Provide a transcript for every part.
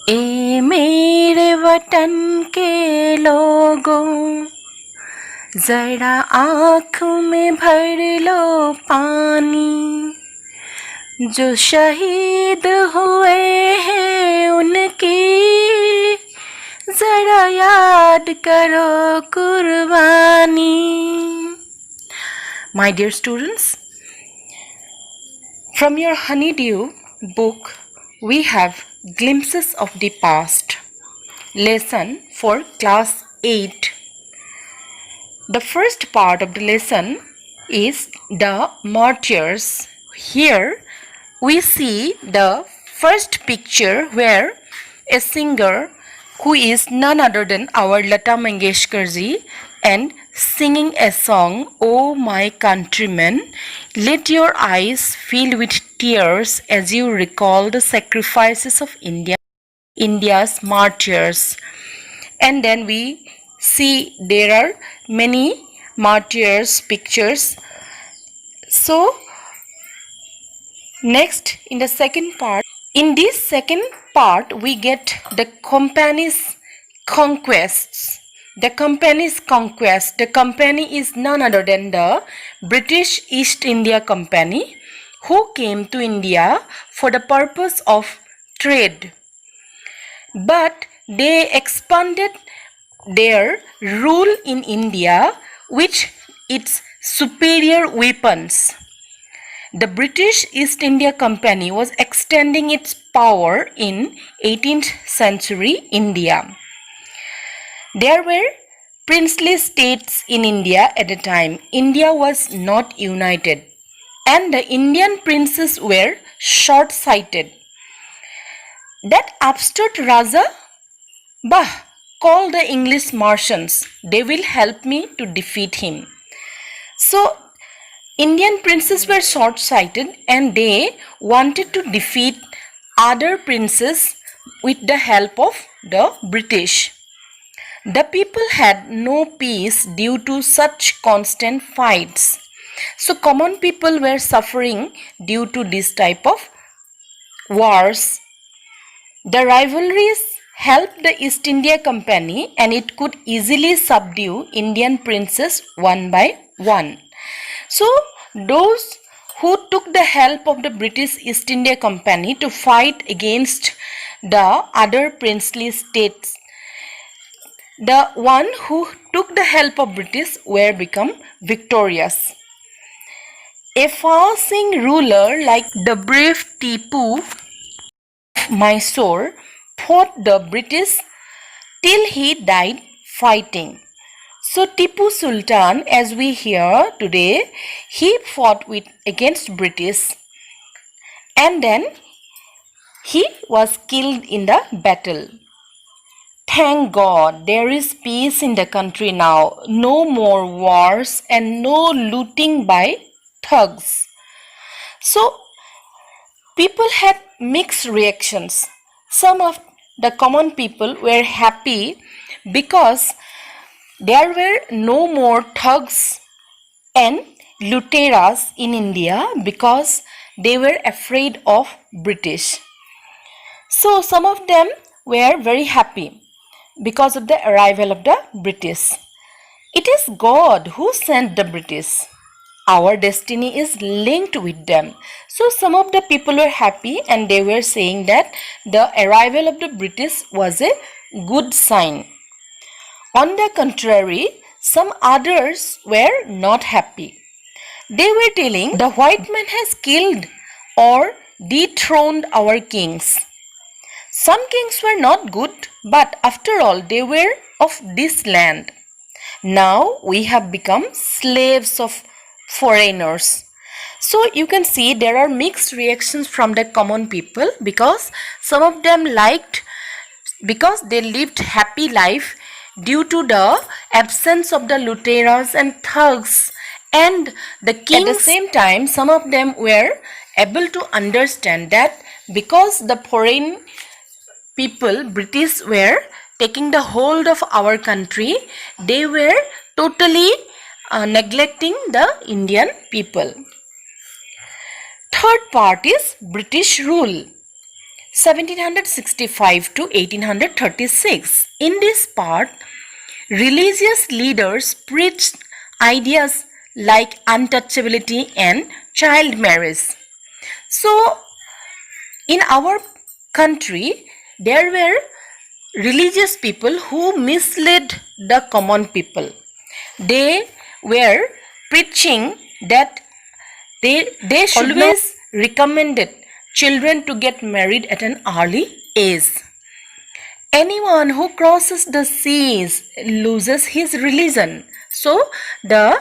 ए मेरे वतन के लोगों, जरा आँख में भर लो पानी, जो शहीद हुए हैं उनकी जरा याद करो कुर्बानी. My dear students, from your Honeydew book, we have glimpses of the past. Lesson for class 8. The first part of the lesson is the martyrs. Here we see the first picture where a singer who is none other than our Lata Mangeshkar ji and singing a song, "Oh my countrymen, let your eyes fill with tears as you recall the sacrifices of India's martyrs." And then we see there are many martyrs pictures. So next, in the second part, in this second part we get the company's conquests. The company's conquest. The company is none other than the British East India Company, who came to India for the purpose of trade. But they expanded their rule in India with its superior weapons. The British East India Company was extending its power in 18th century India. There were princely states in India at the time. India was not united, and the Indian princes were short-sighted. That upstart Raja, call the English merchants. They will help me to defeat him. So Indian princes were short-sighted and they wanted to defeat other princes with the help of the British. The people had no peace due to such constant fights. So common people were suffering due to this type of wars. The rivalries helped the East India Company and it could easily subdue Indian princes one by one. So those who took the help of the British East India Company to fight against the other princely states, the one who took the help of British were become victorious. A far-seeing ruler like the brave Tipu of Mysore fought the British till he died fighting. So Tipu Sultan, as we hear today, he fought against British and then he was killed in the battle. Thank God there is peace in the country now. No more wars and no looting by thugs. So people had mixed reactions. Some of the common people were happy because there were no more thugs and luteras in India because they were afraid of British. So some of them were very happy because of the arrival of the British. It is God who sent the British. Our destiny is linked with them. So some of the people were happy and they were saying that the arrival of the British was a good sign. On the contrary, some others were not happy. They were telling the white man has killed or dethroned our kings. Some kings were not good, but after all they were of this land. Now we have become slaves of foreigners. So you can see there are mixed reactions from the common people because some of them liked because they lived happy life due to the absence of the luteras and thugs and the kings. At the same time, some of them were able to understand that because the foreign people, British, were taking the hold of our country, they were totally neglecting the Indian people. Third part is British rule. 1765 to 1836. In this part, religious leaders preached ideas like untouchability and child marriage. So, in our country, there were religious people who misled the common people. They were preaching that they should always recommended children to get married at an early age. Anyone who crosses the seas loses his religion. So the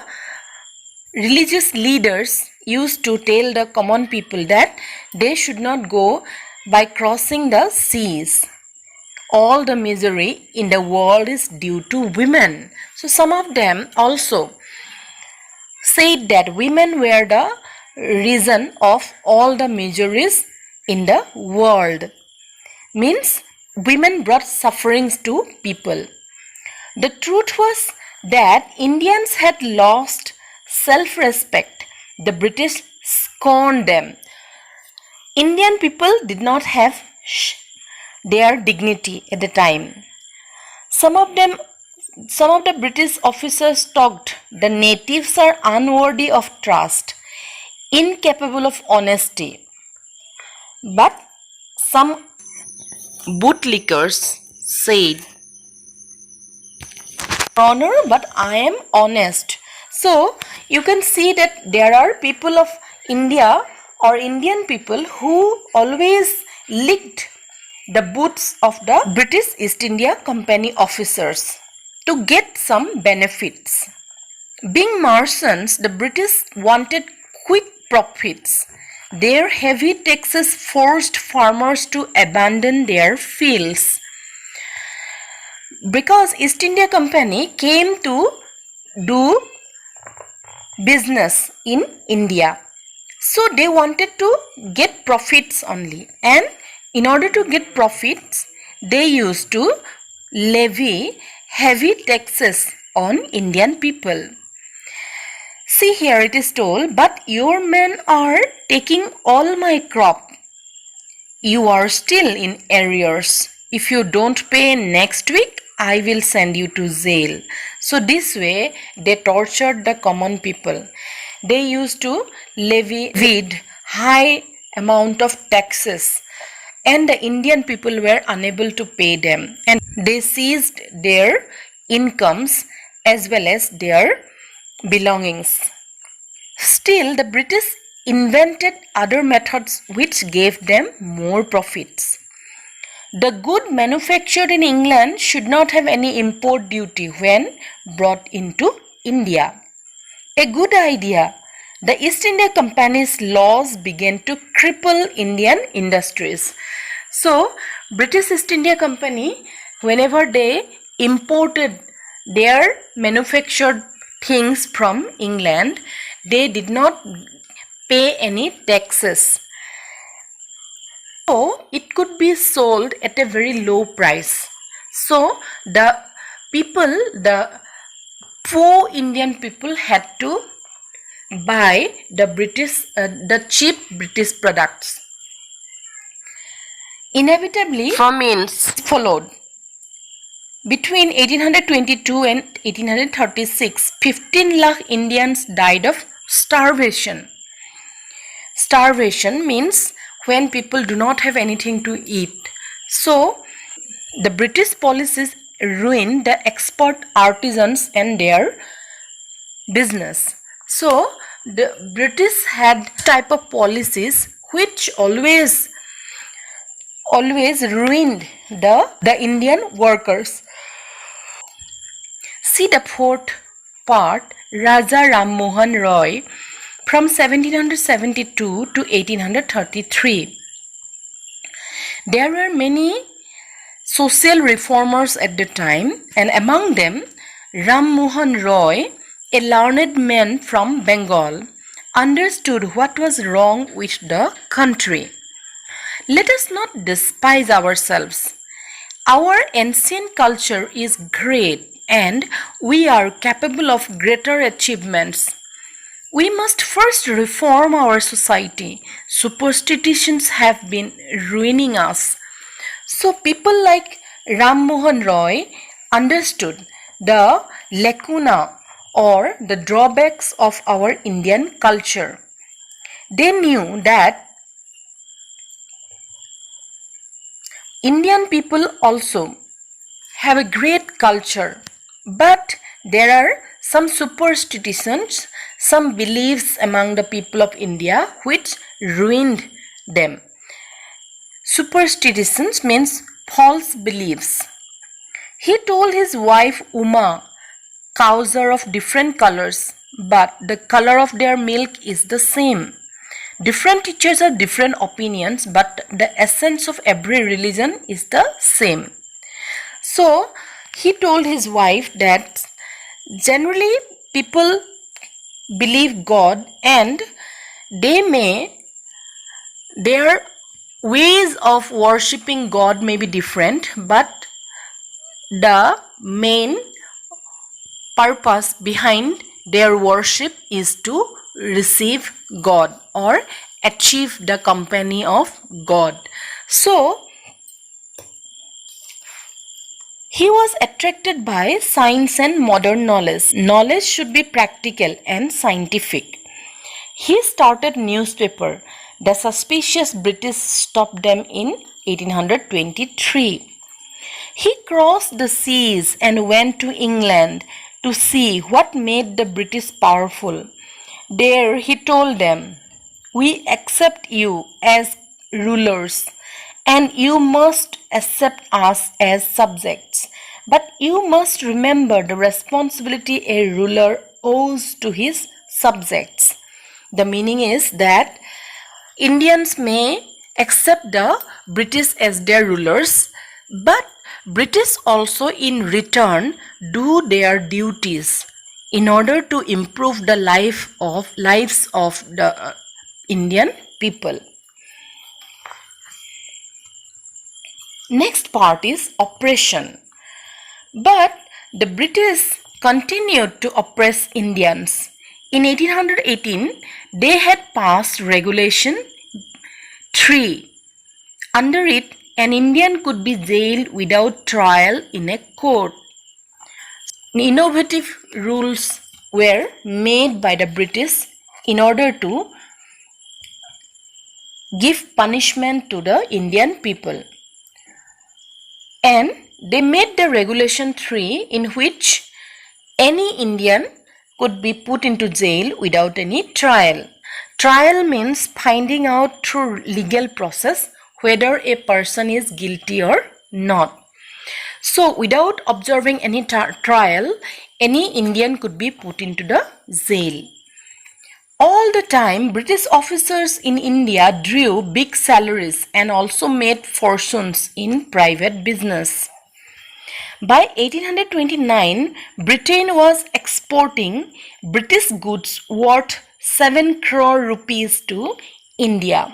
religious leaders used to tell the common people that they should not go by crossing the seas. All the misery in the world is due to women. So some of them also said that women were the reason of all the miseries in the world. Means women brought sufferings to people. The truth was that Indians had lost self-respect. The British scorned them. Indian people did not have their dignity at the time. Some of the British officers talked, the natives are unworthy of trust, incapable of honesty. But some bootlickers said, honor, but I am honest. So you can see that there are people of India or Indian people who always licked the boots of the British East India Company officers to get some benefits. Being merchants, the British wanted quick profits. Their heavy taxes forced farmers to abandon their fields. Because East India Company came to do business in India, so they wanted to get profits only, and in order to get profits, they used to levy heavy taxes on Indian people. See, here it is told, but your men are taking all my crop. You are still in arrears. If you don't pay next week, I will send you to jail. So this way, they tortured the common people. They used to levied high amount of taxes, and the Indian people were unable to pay them, and they seized their incomes as well as their belongings. Still, the British invented other methods which gave them more profits. The good manufactured in England should not have any import duty when brought into India. A good idea. The East India Company's laws began to cripple Indian industries. So, British East India Company, whenever they imported their manufactured things from England, they did not pay any taxes. So, it could be sold at a very low price. So, the poor Indian people had to buy the cheap British products. Inevitably, famines followed. Between 1822 and 1836, 15 lakh Indians died of starvation. Starvation means when people do not have anything to eat. So, the British policies ruined the export artisans and their business. So, the British had type of policies which always ruined the Indian workers. See the fourth part, Raja Ram Mohan Roy, from 1772 to 1833. There were many social reformers at the time, and among them Ram Mohan Roy, a learned man from Bengal, understood what was wrong with the country. Let us not despise ourselves. Our ancient culture is great and we are capable of greater achievements. We must first reform our society. Superstitions have been ruining us. So people like Ram Mohan Roy understood the lacuna or the drawbacks of our Indian culture. They knew that Indian people also have a great culture, but there are some superstitions, some beliefs among the people of India which ruined them. Superstitions means false beliefs. He told his wife Uma cows are of different colors, but the color of their milk is the same. Different teachers have different opinions, but the essence of every religion is the same. So he told his wife that generally people believe God and their ways of worshipping God may be different, but the main purpose behind their worship is to receive God or achieve the company of God. So he was attracted by science and modern knowledge. Knowledge should be practical and scientific. He started newspaper. The suspicious British stopped them in 1823. He crossed the seas and went to England to see what made the British powerful. There he told them, "We accept you as rulers and you must accept us as subjects. But you must remember the responsibility a ruler owes to his subjects." The meaning is that Indians may accept the British as their rulers, but British also in return do their duties in order to improve the lives of the Indian people. Next part is oppression. But the British continued to oppress Indians. In 1818, they had passed Regulation 3. Under it, an Indian could be jailed without trial in a court. Innovative rules were made by the British in order to give punishment to the Indian people. And they made the Regulation 3 in which any Indian could be put into jail without any trial. Trial means finding out through legal process whether a person is guilty or not. So without observing any trial, any Indian could be put into the jail. All the time, British officers in India drew big salaries and also made fortunes in private business. By 1829, Britain was exporting British goods worth 7 crore rupees to India.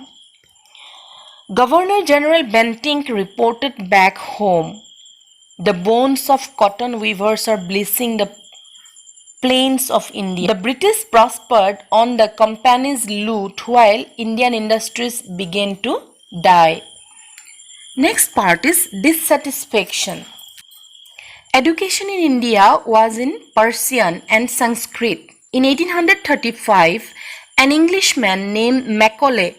Governor General Bentinck reported back home, "The bones of cotton weavers are blessing the plains of India." The British prospered on the company's loot while Indian industries began to die. Next part is dissatisfaction. Education in India was in Persian and Sanskrit. In 1835, an Englishman named Macaulay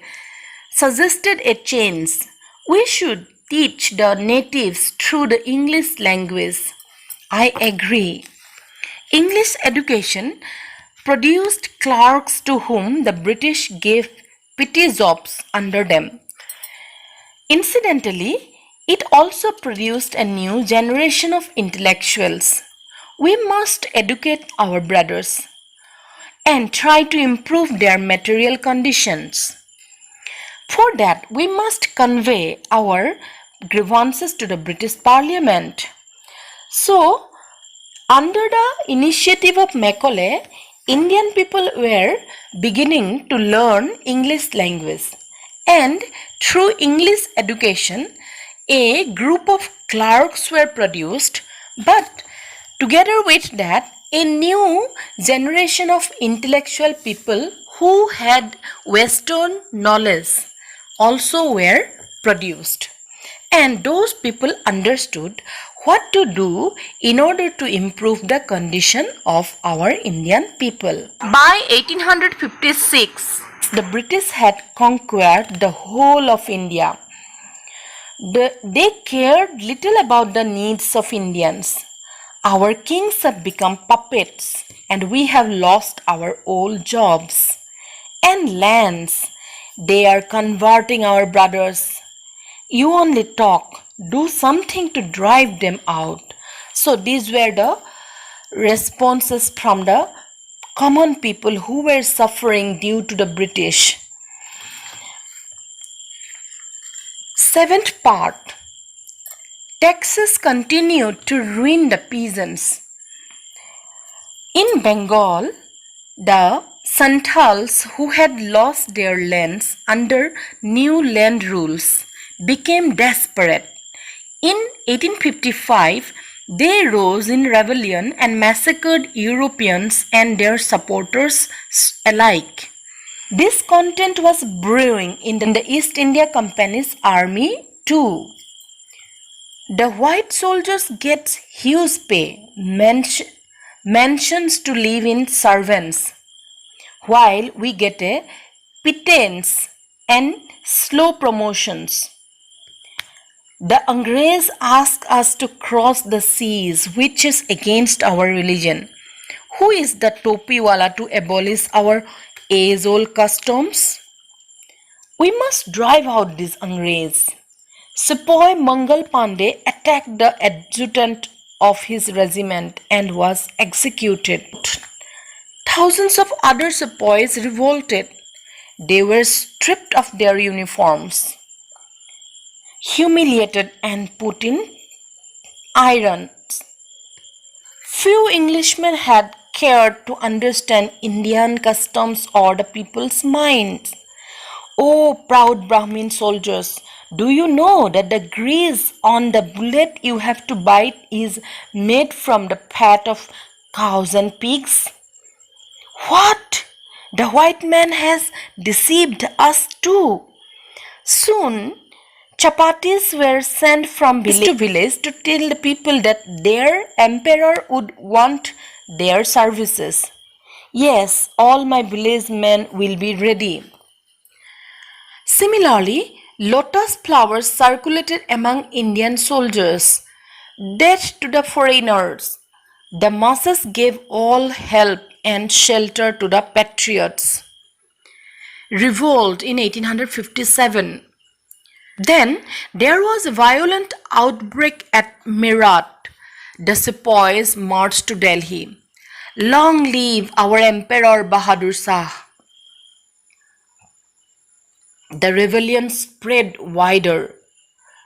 suggested a change. "We should teach the natives through the English language." I agree. English education produced clerks to whom the British gave petty jobs under them. Incidentally, it also produced a new generation of intellectuals. We must educate our brothers and try to improve their material conditions. For that, we must convey our grievances to the British Parliament. So, under the initiative of Macaulay, Indian people were beginning to learn English language, and through English education, a group of clerks were produced, but together with that, A new generation of intellectual people who had Western knowledge also were produced. And those people understood what to do in order to improve the condition of our Indian people. By 1856, the British had conquered the whole of India. They cared little about the needs of Indians. Our kings have become puppets and we have lost our old jobs and lands. They are converting our brothers. You only talk, do something to drive them out. So these were the responses from the common people who were suffering due to the British. Seventh part. Taxes continued to ruin the peasants. In Bengal, the Santals who had lost their lands under new land rules became desperate. In 1855, they rose in rebellion and massacred Europeans and their supporters alike. Discontent was brewing in the East India Company's army too. The white soldiers get huge pay, mansions to live in servants, while we get a pittance and slow promotions. The Angrez ask us to cross the seas, which is against our religion. Who is the topiwala to abolish our age-old customs? We must drive out these Angrez. Sepoy Mangal Pandey attacked the adjutant of his regiment and was executed. Thousands of other sepoys revolted. They were stripped of their uniforms, humiliated and put in irons. Few Englishmen had cared to understand Indian customs or the people's minds. Oh, proud Brahmin soldiers, do you know that the grease on the bullet you have to bite is made from the fat of cows and pigs? What? The white man has deceived us too. Soon, chapatis were sent from village to village to tell the people that their emperor would want their services. Yes, all my village men will be ready. Similarly, lotus flowers circulated among Indian soldiers. Death to the foreigners. The masses gave all help and shelter to the patriots. Revolt in 1857. Then there was a violent outbreak at Meerut. The sepoys marched to Delhi. Long live our Emperor Bahadur Shah. The rebellion spread wider.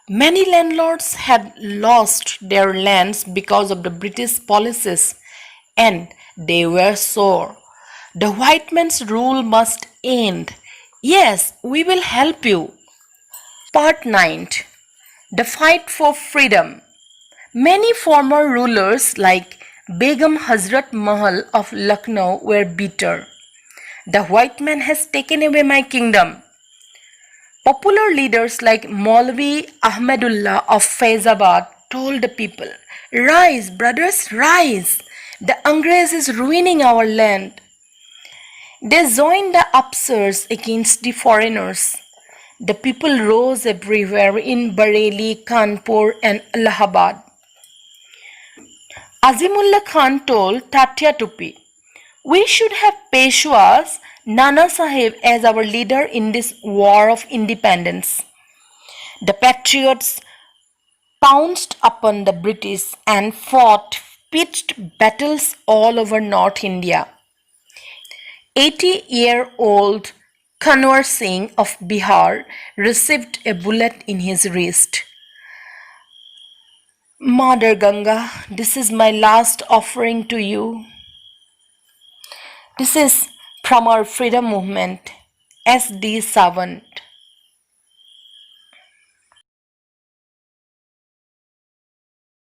Many landlords had lost their lands because of the British policies and they were sore. The white man's rule must end. Yes, we will help you. Part 9. The fight for freedom. Many former rulers like Begum Hazrat Mahal of Lucknow were bitter. The white man has taken away my kingdom. Popular leaders like Maulvi Ahmedullah of Faizabad told the people, "Rise, brothers, rise! The Angrez is ruining our land." They joined the upsurge against the foreigners. The people rose everywhere in Bareilly, Kanpur and Allahabad. Azimullah Khan told Tatya Tupi, "We should have Peshwas Nana Sahib as our leader in this war of independence." The patriots pounced upon the British and fought pitched battles all over North India. 80-year-old Kanwar Singh of Bihar received a bullet in his wrist. Mother Ganga, this is my last offering to you. This is from our freedom movement, S.D. Savant.